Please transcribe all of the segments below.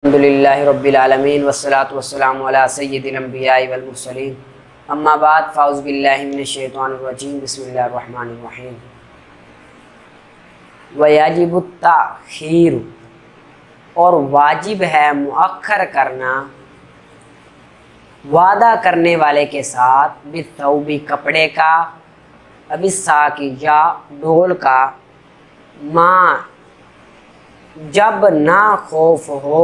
الحمدللہ رب العالمین والصلاة والسلام علی سید الانبیاء والمرسلین اما بعد فاعوذ باللہ من الشیطان الرجیم بسم اللہ الرحمن الرحیم ویجب التأخیر اور واجب ہے مؤخر کرنا وعدہ کرنے والے کے ساتھ بالثوب کپڑے کا بالساقی یا ڈول کا ماں جب نہ خوف ہو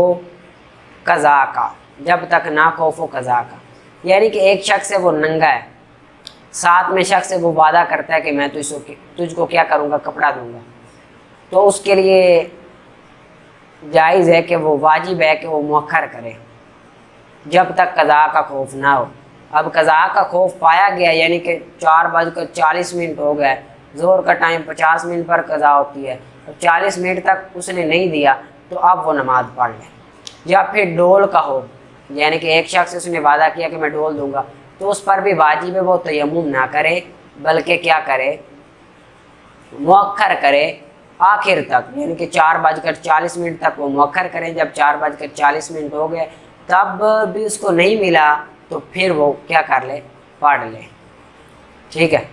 قضا کا، جب تک نہ خوف ہو قضا کا، یعنی کہ ایک شخص ہے وہ ننگا ہے، ساتھ میں شخص ہے وہ وعدہ کرتا ہے کہ میں تجھ کو کیا کروں گا، کپڑا دوں گا، تو اس کے لیے جائز ہے کہ وہ واجب ہے کہ وہ مؤخر کرے جب تک قضا کا خوف نہ ہو۔ اب قضا کا خوف پایا گیا یعنی کہ 4:40 ہو گئے، ظہر کا ٹائم 50 منٹ پر قضا ہوتی ہے، 40 منٹ تک اس نے نہیں دیا تو اب وہ نماز پڑھ لے۔ یا پھر ڈول کا ہو، یعنی کہ ایک شخص اس نے وعدہ کیا کہ میں ڈول دوں گا، تو اس پر بھی واجب ہے وہ تیمم نہ کرے بلکہ کیا کرے، مؤخر کرے آخر تک، یعنی کہ 4:40 تک وہ مؤخر کریں۔ جب 4:40 ہو گئے تب بھی اس کو نہیں ملا تو پھر وہ کیا کر لے، پڑھ لے، ٹھیک ہے،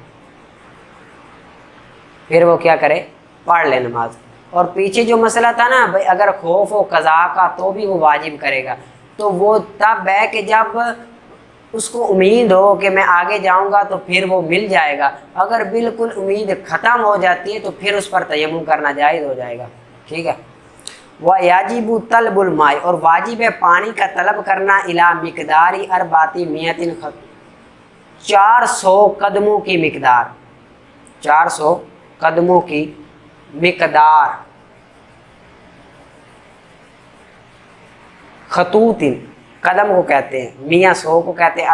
پھر وہ کیا کرے، پڑھ لے نماز۔ اور پیچھے جو مسئلہ تھا نا بھائی اگر خوف ہو قضا کا تو بھی وہ واجب کرے گا، تو وہ تب ہے کہ جب اس کو امید ہو کہ میں آگے جاؤں گا تو پھر وہ مل جائے گا، اگر بالکل امید ختم ہو جاتی ہے تو پھر اس پر تیمم کرنا جائز ہو جائے گا، ٹھیک ہے۔ وَيَجِبُ طَلْبُ الْمَاءِ اور واجب ہے پانی کا طلب کرنا اِلیٰ مقداری 400 400 قدموں کی مقدار، 400 قدموں کی مقدار، خطوط قدم کو کہتے ہیں، میاں 100 کو کہتے ہیں،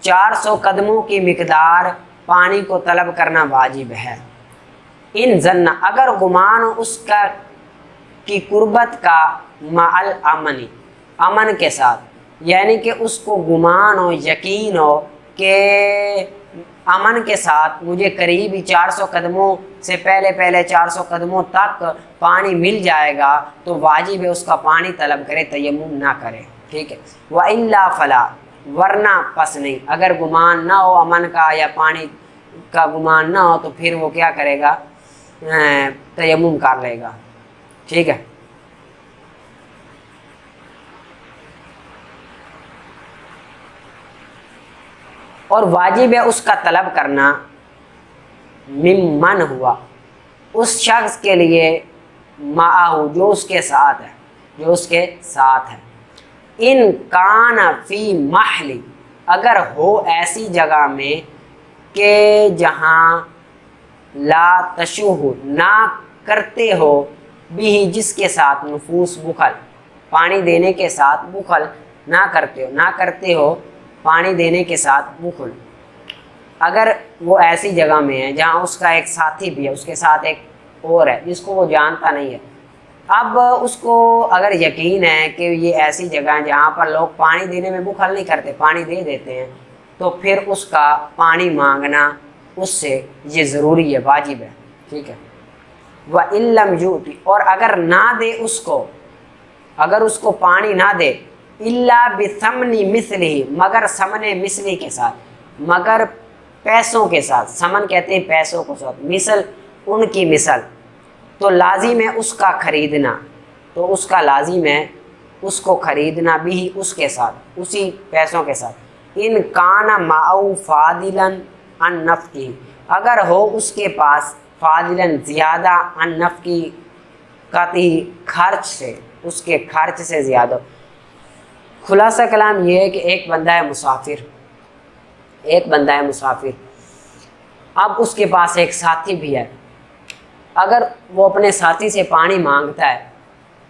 400 قدموں کی مقدار پانی کو طلب کرنا واجب ہے۔ ان ظن اگر گمان ہو اس کا کی قربت کا مع الامن، امن کے ساتھ، یعنی کہ اس کو گمان ہو، یقین ہو کہ امن کے ساتھ مجھے قریب ہی 400 قدموں سے پہلے 400 قدموں تک پانی مل جائے گا تو واجب ہے اس کا پانی طلب کرے، تیمم نہ کرے، ٹھیک ہے۔ وَإِلَّا فَلَا ورنہ پس نہیں، اگر گمان نہ ہو امن کا یا پانی کا گمان نہ ہو تو پھر وہ کیا کرے گا، تیمم کر لے گا، ٹھیک ہے۔ اور واجب ہے اس کا طلب کرنا ممن ہوا، اس شخص کے لیے معاہو جو اس کے ساتھ ہے، جو اس کے ساتھ ہے۔ ان کان فی محل اگر ہو ایسی جگہ میں کہ جہاں لا تشوہ نہ کرتے ہو بھی جس کے ساتھ نفوس بخل، پانی دینے کے ساتھ بخل نہ کرتے ہو پانی دینے کے ساتھ بخل، اگر وہ ایسی جگہ میں ہے جہاں اس کا ایک ساتھی بھی ہے، اس کے ساتھ ایک اور ہے جس کو وہ جانتا نہیں ہے، اب اس کو اگر یقین ہے کہ یہ ایسی جگہ ہے جہاں پر لوگ پانی دینے میں بخل نہیں کرتے، پانی دے دیتے ہیں، تو پھر اس کا پانی مانگنا اس سے یہ ضروری ہے، واجب ہے، ٹھیک ہے۔ وَإِن لَّمْ يُؤْتِ اور اگر نہ دے اس کو، اگر اس کو پانی نہ دے، إِلَّا بِثَمْنِ مِثْلِهِ مگر ثمن مثلی کے ساتھ، مگر پیسوں کے ساتھ، ثمن کہتے ہیں پیسوں کو ساتھ، مثل ان کی مثل، تو لازم ہے اس کا خریدنا، تو اس کا لازم ہے اس کو خریدنا بھی اس کے ساتھ، اسی پیسوں کے ساتھ۔ ان کان معه فاضلا عن نفقه اگر ہو اس کے پاس فاضلا زیادہ عن نفقی خرچ سے، اس کے خرچ سے زیادہ۔ خلاصہ کلام یہ ہے کہ ایک بندہ ہے مسافر، اب اس کے پاس ایک ساتھی بھی ہے، اگر وہ اپنے ساتھی سے پانی مانگتا ہے،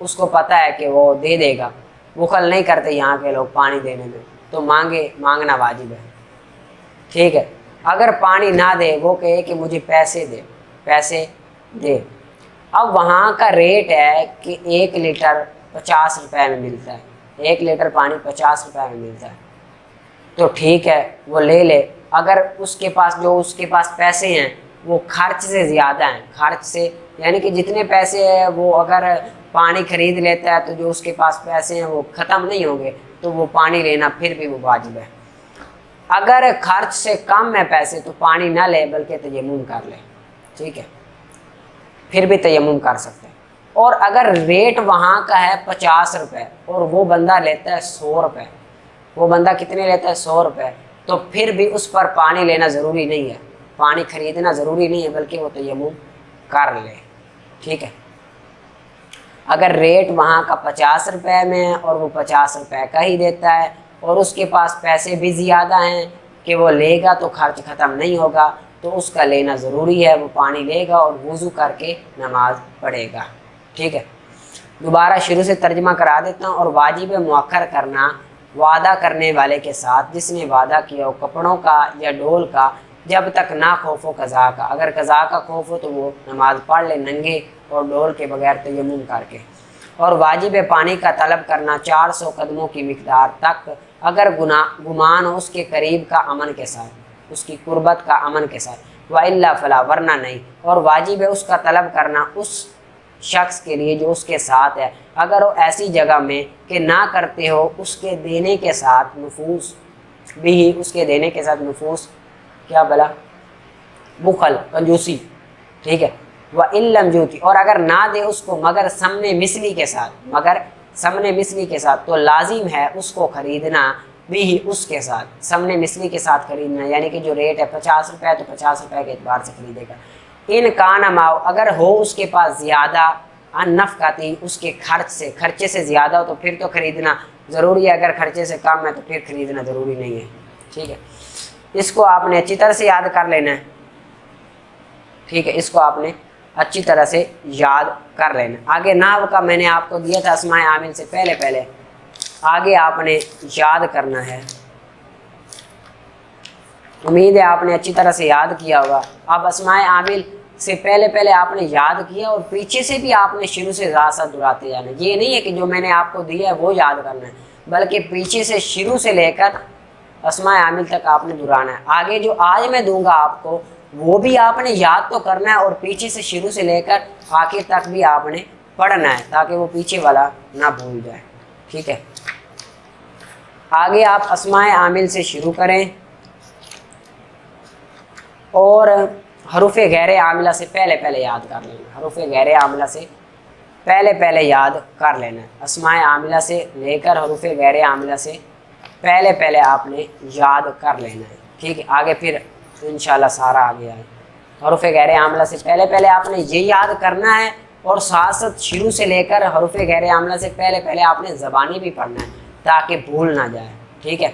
اس کو پتہ ہے کہ وہ دے دے گا، بخل نہیں کرتے یہاں کے لوگ پانی دینے میں، تو مانگنا واجب ہے، ٹھیک ہے۔ اگر پانی نہ دے، وہ کہے کہ مجھے پیسے دے، اب وہاں کا ریٹ ہے کہ 1 لیٹر 50 روپے میں ملتا ہے، 1 لیٹر پانی 50 روپے میں ملتا ہے، تو ٹھیک ہے وہ لے لے۔ اگر اس کے پاس پیسے ہیں وہ خرچ سے زیادہ ہیں، خرچ سے یعنی کہ جتنے پیسے ہیں وہ اگر پانی خرید لیتا ہے تو جو اس کے پاس پیسے ہیں وہ ختم نہیں ہوں گے، تو وہ پانی لینا پھر بھی وہ واجب ہے۔ اگر خرچ سے کم ہے پیسے تو پانی نہ لے بلکہ تیمم کر لے، ٹھیک ہے، پھر بھی تیمم کر سکتے ہیں۔ اور اگر ریٹ وہاں کا ہے 50 روپے اور وہ بندہ لیتا ہے 100 روپے، وہ بندہ کتنے لیتا ہے 100 روپے، تو پھر بھی اس پر پانی لینا ضروری نہیں ہے، پانی خریدنا ضروری نہیں ہے بلکہ وہ تیمم کر لے، ٹھیک ہے۔ اگر ریٹ وہاں کا 50 روپے میں ہے اور وہ 50 روپے کا ہی دیتا ہے اور اس کے پاس پیسے بھی زیادہ ہیں کہ وہ لے گا تو خرچ ختم نہیں ہوگا، تو اس کا لینا ضروری ہے، وہ پانی لے گا اور وضو کر کے نماز پڑھے گا، ٹھیک ہے۔ دوبارہ شروع سے ترجمہ کرا دیتا ہوں۔ اور واجب مؤخر کرنا وعدہ کرنے والے کے ساتھ جس نے وعدہ کیا ہو کپڑوں کا یا ڈول کا، جب تک نہ خوف ہو قضا کا، اگر قضا کا خوف ہو تو وہ نماز پڑھ لے ننگے اور ڈول کے بغیر تیمم کر کے۔ اور واجب پانی کا طلب کرنا 400 قدموں کی مقدار تک، اگر گمان ہو اس کے قریب کا امن کے ساتھ، اس کی قربت کا امن کے ساتھ، وَإِلَّا فَلَا ورنہ نہیں۔ اور واجب ہے اس کا طلب کرنا اس شخص کے لیے جو اس کے ساتھ ہے، اگر وہ ایسی جگہ میں کہ نہ کرتے ہو اس کے دینے کے ساتھ نفوس بھی، اس کے دینے کے ساتھ نفوس کیا بلا بخل کنجوسی، ٹھیک ہے۔ وَإِلَّمْ جُوتِ اور اگر نہ دے اس کو مگر سمن مثلی کے ساتھ، مگر سمن مثلی کے ساتھ، تو لازم ہے اس کو خریدنا بھی اس کے ساتھ، سمن مثلی کے ساتھ خریدنا، یعنی کہ جو ریٹ ہے 50 روپے تو 50 روپے کے اعتبار سے خریدے گا۔ ان کان ماؤ اگر ہو اس کے پاس زیادہ، ان نفقاتی اس کے خرچ سے، خرچے سے زیادہ ہو تو پھر تو خریدنا ضروری ہے، اگر خرچے سے کم ہے تو پھر خریدنا ضروری نہیں ہے، ٹھیک ہے۔ اس کو آپ نے اچھی طرح سے یاد کر لینا ہے، ٹھیک ہے، اس کو آپ نے اچھی طرح سے یاد کر لینا۔ آگے نحو کا میں نے آپ کو دیا تھا اسماء عامل سے پہلے آگے آپ نے یاد کرنا ہے، امید ہے آپ نے اچھی طرح سے یاد کیا ہوگا۔ اب اسماء عامل سے پہلے آپ نے یاد کیا اور پیچھے سے بھی آپ نے شروع سے ذرا سا دہراتے جانا، یہ نہیں ہے کہ جو میں نے آپ کو دیا ہے وہ یاد کرنا ہے، بلکہ پیچھے سے شروع سے لے کر اسماء عامل تک آپ نے دہرانا ہے۔ آگے جو آج میں دوں گا آپ کو وہ بھی آپ نے یاد تو کرنا ہے اور پیچھے سے شروع سے لے کر آخر تک بھی آپ نے پڑھنا ہے تاکہ وہ پیچھے والا نہ بھول جائے، ٹھیک ہے۔ آگے آپ اسماء عامل سے شروع کریں اور حروف غیر عاملہ سے پہلے یاد کر لینا، حروف غیر عاملہ سے پہلے یاد کر لینا، اسماء عاملہ سے لے کر حروف غیر عاملہ سے پہلے آپ نے یاد کر لینا ہے، ٹھیک ہے۔ آگے پھر انشاءاللہ سارا آگے آئے۔ حروف غیر عاملہ سے پہلے آپ نے یہ یاد کرنا ہے اور ساتھ شروع سے لے کر حروف غیر عاملہ سے پہلے آپ نے زبانی بھی پڑھنا ہے تاکہ بھول نہ جائے، ٹھیک ہے۔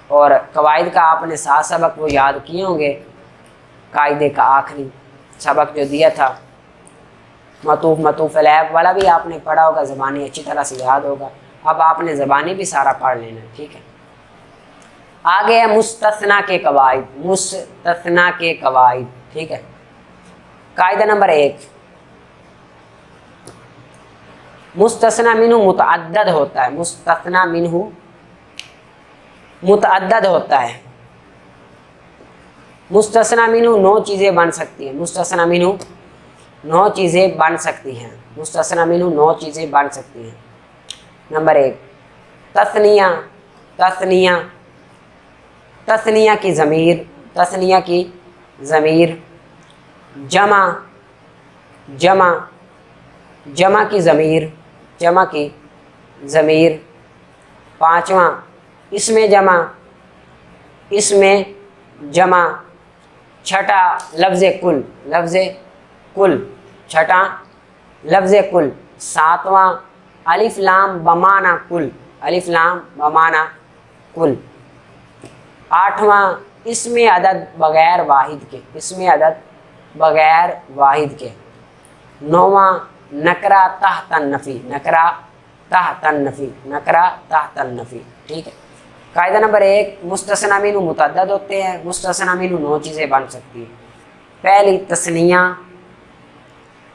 اور قواعد کا آپ نے 7 سبق وہ یاد کیے ہوں گے، قاعدے کا آخری سبق جو دیا تھا معطوف علیہ والا بھی آپ نے پڑھا ہوگا، زبانی اچھی طرح سے یاد ہوگا۔ اب آپ نے زبانی بھی سارا پڑھ لینا ہے، ٹھیک ہے۔ آگے ہے مستثنیٰ کے قواعد، مستثنیٰ کے قواعد، ٹھیک ہے۔ قاعدہ نمبر 1، مستثنیٰ منہ متعدد ہوتا ہے، مستثنیٰ منہ متعدد ہوتا ہے۔ مستثنیٰ منہ 9 چیزیں بن سکتی ہیں، مستثنیٰ منہ 9 چیزیں بن سکتی ہیں، مستثنیٰ منہ 9 چیزیں بن سکتی ہیں۔ نمبر 1، تثنیہ، تثنیہ، تثنیہ کی ضمیر، تثنیہ کی ضمیر، جمع، جمع، جمع کی ضمیر، جمع کی ضمیر۔ 5واں، اس میں جمع، اس میں جمع۔ 6ٹا، لفظ کل، لفظ کل، 6ٹا لفظ کل۔ 7واں، الف لام بمعنی کل، الف لام بمعنی کل۔ 8واں، اس میں عدد بغیر واحد کے، اس میں عدد بغیر واحد کے۔ 9واں، نکرہ تحت النفی، نکرہ تحت النفی، نکرہ تحت النفی، ٹھیک ہے۔ قاعدہ نمبر 1، مستثنیٰ منہ متعدد ہوتے ہیں، مستثنیٰ منہ 9 چیزیں بن سکتی ہیں۔ پہلی تثنیہ،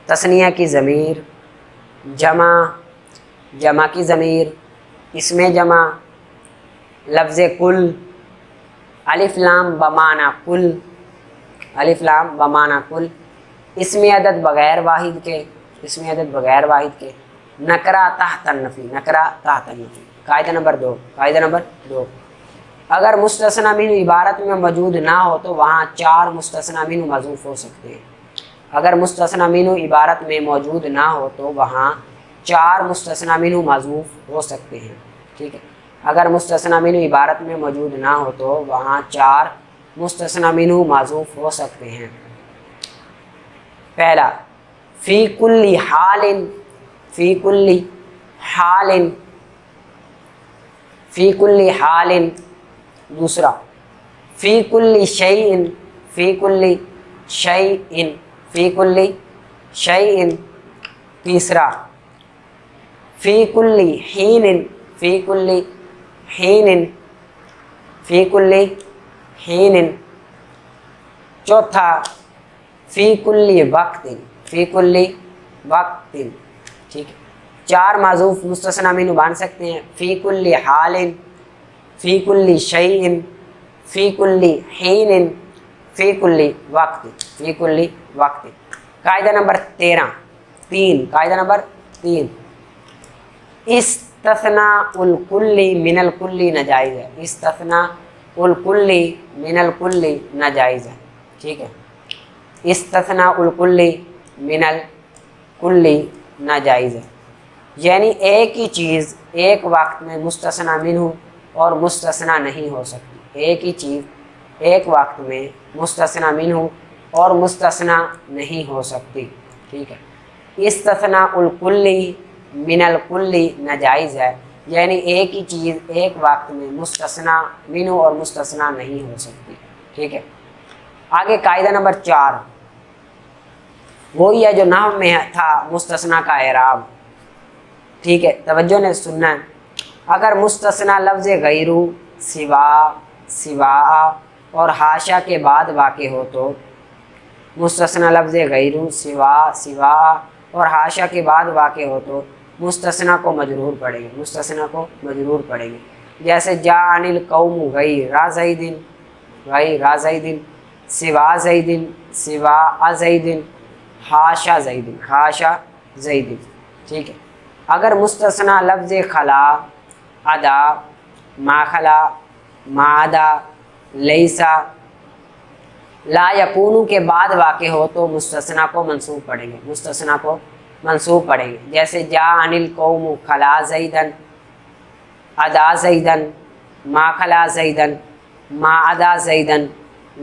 تثنیہ کی ضمیر، جمع، جمع کی ضمیر، اس میں جمع، لفظ کل، الف لام بمعنی کل، الف لام بمعنی کل۔ اسمی عدد بغیر واحد کے، اسمی عدد بغیر واحد کے، نکرہ تحت النفی، نکرہ تحت النفی۔ قاعدہ نمبر 2، قاعدہ نمبر 2، اگر مستثنی منہ عبارت میں موجود نہ ہو تو وہاں 4 مستثنی منہ محذوف ہو سکتے ہیں۔ اگر مستثنی منہ عبارت میں موجود نہ ہو تو وہاں 4 مستثنی منہ محذوف ہو سکتے ہیں، ٹھیک ہے۔ اگر مستثنی منہ عبارت میں موجود نہ ہو تو وہاں 4 مستثنی منہ محذوف ہو سکتے ہیں۔ پہلا، فی کل حال، فی کل حال، فی کل حال۔ دوسرا، فی کل شیء، فی کل شیء، فی کل شیء۔ تیسرا، فی کل حین، فی کل حین، فی کل حین۔ چوتھا، فی کل وقت، فی کل وقت، ٹھیک ہے۔ 4 محذوف مستثنی منہ بن سکتے ہیں، فی کل حال، فی کل شیء، فی کل حین، فی کل وقت، فی کل وقت۔ قاعدہ نمبر 3، قاعدہ نمبر 3، استثناء الکل من الکل ناجائز ہے، استثناء الکل من الکل ناجائز ہے، ٹھیک ہے۔ استثناء الکل من الکل ناجائز ہے، یعنی ایک ہی چیز ایک وقت میں مستثنی منہ اور مستثنی نہیں ہو سکتی، ایک ہی چیز ایک وقت میں مستثنی منہ اور مستثنی نہیں ہو سکتی، ٹھیک ہے۔ استثناء الکل من الکل ناجائز ہے، یعنی ایک ہی چیز ایک وقت میں مستثنی منہ اور مستثنی نہیں ہو سکتی، ٹھیک ہے۔ آگے قاعدہ نمبر 4، وہی ہے جو نحو میں تھا، مستثنی کا اعراب، ٹھیک ہے۔ توجہ نے سننا ہے، اگر مستثنی لفظ غیر، سوا، سوا اور حاشا کے بعد واقع ہو تو، مستثنی لفظ غیر، سوا، سوا اور حاشا کے بعد واقع ہو تو مستثنی کو مجرور پڑھیں گے، مستثنی کو مجرور پڑھیں گے۔ جیسے جاء القوم غیر زید، غیر زید، سوا زید، سوا زید، حاشا زید، حاشا زید، ٹھیک ہے۔ اگر مستثنی لفظ خلا، ادا، ما خلا، ما ادا، لیسا، لا یکونو کے بعد واقع ہو تو مستثنی کو منصوب پڑھیں گے، مستثنی کو منصوب پڑھیں گے۔ جیسے جاء القوم خلا زیدن، ادا زیدن، ما خلا زیدن، ما ادا زیدن،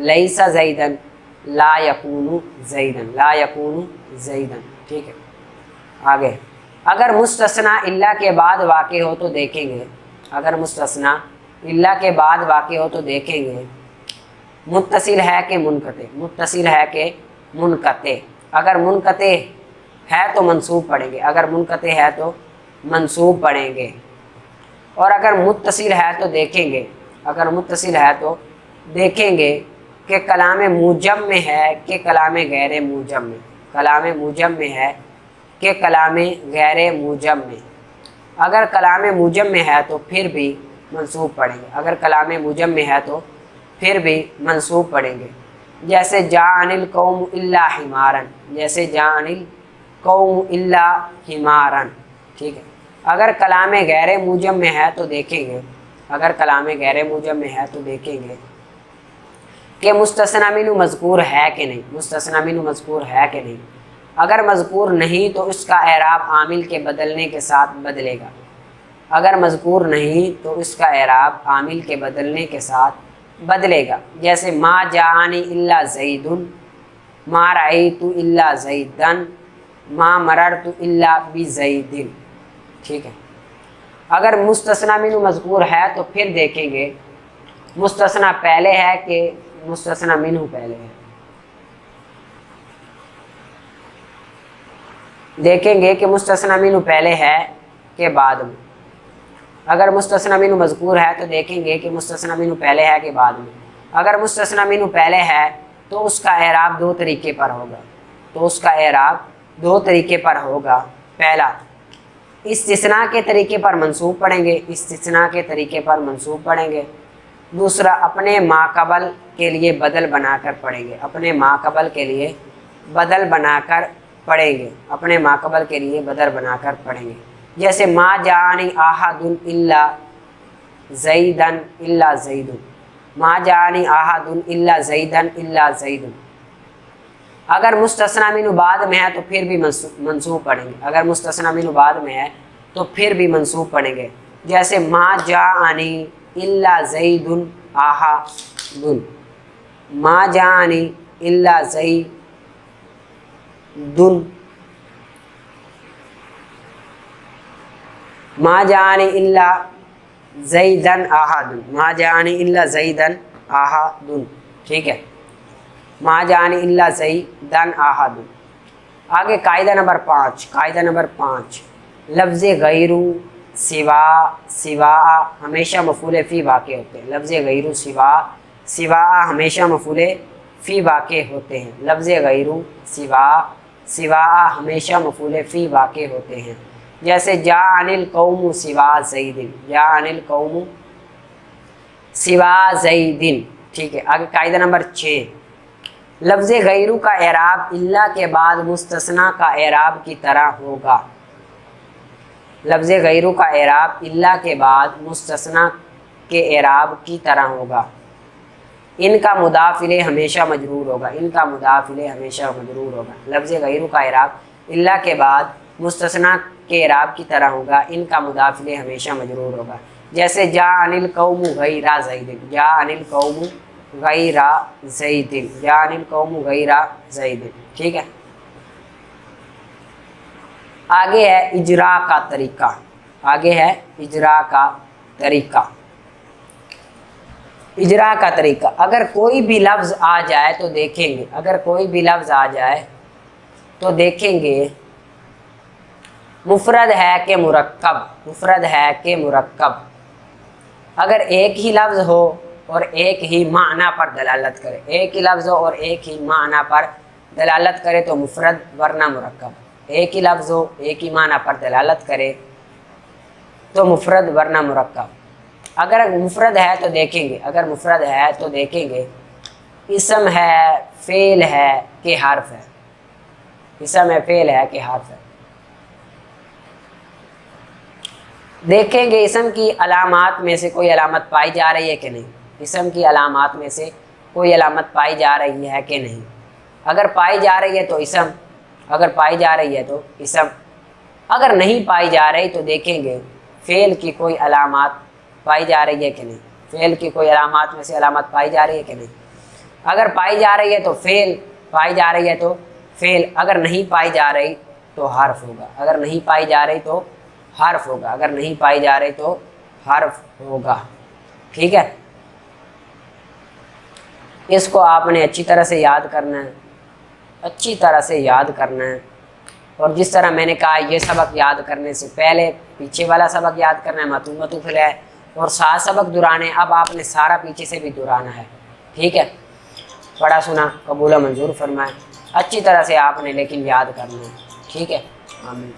لیسا زیدن، لا یکونو زیدن، لا یکونو زیدن، ٹھیک ہے۔ آگے، اگر مستثنی الا کے بعد واقع ہو تو دیکھیں گے، اگر مستثنی الا کے بعد واقع ہو تو دیکھیں گے متصل ہے کہ منقطع، متصل ہے کہ منقطع۔ اگر منقطع ہے تو منصوب پڑھیں گے، اگر منقطع ہے تو منصوب پڑھیں گے۔ اور اگر متصل ہے تو دیکھیں گے، اگر متصل ہے تو دیکھیں گے کہ کلام موجم میں ہے کہ کلام غیر موجم میں، کلام موجم میں ہے کہ کلام غیر موجم میں۔ اگر کلام موجم میں ہے تو پھر بھی منصوب پڑھیں گے، اگر کلام موجم میں ہے تو پھر بھی منصوب پڑھیں گے۔ جیسے جاء القوم الا حمارا، جیسے جاء القوم الا حمارا، ٹھیک ہے۔ اگر کلام غیر موجم میں ہے تو دیکھیں گے، اگر کلام غیر موجم میں ہے تو دیکھیں گے کہ مستثنی منہ مذکور ہے کہ نہیں، مستثنی منہ مذکور ہے کہ نہیں۔ اگر مذکور نہیں تو اس کا اعراب عامل کے بدلنے کے ساتھ بدلے گا، اگر مذکور نہیں تو اس کا اعراب عامل کے بدلنے کے ساتھ بدلے گا۔ جیسے ما جاءنی الا زید، ما رأیت الا زیدن، ما مررت الا بزید، ٹھیک ہے۔ اگر مستثنی منہ مذکور ہے تو پھر دیکھیں گے مستثنی پہلے ہے کہ مستثنی منہ پہلے ہے، دیکھیں گے کہ مستثنی منہ پہلے ہے کہ بعد میں۔ اگر مستثنی منہ مذکور ہے تو دیکھیں گے کہ مستثنی منہ پہلے ہے کہ بعد میں۔ اگر مستثنی منہ پہلے ہے تو اس کا اعراب 2 طریقے پر ہوگا، تو اس کا اعراب 2 طریقے پر ہوگا۔ پہلا، استثناء کے طریقے پر منصوب پڑھیں گے، استثناء کے طریقے پر منصوب پڑھیں گے۔ دوسرا، اپنے ما قبل کے لیے بدل بنا کر پڑھیں گے، اپنے ما قبل کے لیے بدل بنا کر پڑھیں گے، اپنے ماقبل کے لیے بدل بنا کر پڑھیں گے. جیسے ما جانی احد الا زیدن الا زید، ما جانی احد الا زیدن الا زید. اگر مستثنی منہ بعد میں ہے تو پھر بھی منصوب پڑھیں گے، اگر مستثنی منہ بعد میں ہے تو پھر بھی منصوب پڑھیں گے. جیسے ما جانی الا زید احد، ما جانی الا زید، ما جانی الا زیدن احد، ما جانی الا زیدن احد. ٹھیک ہے، ما جانی الا زیدن احد. آگے قاعدہ نمبر 5، قاعدہ نمبر 5، لفظ غیرو سوا سوا ہمیشہ مفعول فی واقع ہوتے ہیں. لفظ غیرو سوا سوا ہمیشہ مفعول فی واقع ہوتے ہیں. لفظ غیرو سوا سوا ہمیشہ مفعول فی واقع ہوتے ہیں. جیسے جاء القوم سوا زید، جاء القوم سوا زید. ٹھیک ہے، آگے قاعدہ نمبر 6، لفظ غیرو کا اعراب الا کے بعد مستثنی کا اعراب کی طرح ہوگا. لفظ غیرو کا اعراب الا کے بعد مستثنی کے اعراب کی طرح ہوگا. ان کا مضاف الیہ ہمیشہ مجرور ہوگا، ان کا مضاف الیہ ہمیشہ مجرور ہوگا. لفظ غیرو کا اعراب الا کے بعد مستثنی کے اعراب کی طرح ہوگا، ان کا مضاف الیہ ہمیشہ مجرور ہوگا. جیسے جاء القوم غیر زید، جاء القوم غیر زید، جاء القوم غیر زید. ٹھیک ہے، آگے ہے اجرا کا طریقہ، آگے ہے اجرا کا طریقہ. اجرا کا طریقہ، اگر کوئی بھی لفظ آ جائے تو دیکھیں گے، اگر کوئی بھی لفظ آ جائے تو دیکھیں گے مفرد ہے کہ مرکب، مفرد ہے کہ مرکب. اگر ایک ہی لفظ ہو اور ایک ہی معنی پر دلالت کرے، ایک ہی لفظ ہو اور ایک ہی معنی پر دلالت کرے تو مفرد ورنہ مرکب. ایک ہی لفظ ہو ایک ہی معنی پر دلالت کرے تو مفرد ورنہ مرکب. اگر مفرد ہے تو دیکھیں گے، اگر مفرد ہے تو دیکھیں گے اسم ہے، فعل ہے کہ حرف ہے، اسم ہے، فعل ہے کہ حرف ہے. دیکھیں گے اسم کی علامات میں سے کوئی علامت پائی جا رہی ہے کہ نہیں، اسم کی علامات میں سے کوئی علامت پائی جا رہی ہے کہ نہیں. اگر پائی جا رہی ہے تو اسم، اگر پائی جا رہی ہے تو اسم. اگر نہیں پائی جا رہی تو دیکھیں گے فعل کی کوئی علامات پائی جا رہی ہے کہ نہیں، فعل کی کوئی علامات میں سے علامت پائی جا رہی ہے کہ نہیں. اگر پائی جا رہی ہے تو فعل، پائی جا رہی ہے تو فعل. اگر نہیں پائی جا رہی تو حرف ہوگا، اگر نہیں پائی جا رہی تو حرف ہوگا، اگر نہیں پائی جا رہی تو حرف ہوگا. ٹھیک ہے، اس کو آپ نے اچھی طرح سے یاد کرنا ہے، اچھی طرح سے یاد کرنا ہے. اور جس طرح میں نے کہا یہ سبق یاد کرنے سے پہلے پیچھے والا سبق یاد کرنا ہے، متون متوفل ہے، اور 7 سبق درانے. اب آپ نے سارا پیچھے سے بھی درانا ہے. ٹھیک ہے، پڑھا سنا قبول و منظور فرمائے. اچھی طرح سے آپ نے لیکن یاد کرنا ہے. ٹھیک ہے، آمین.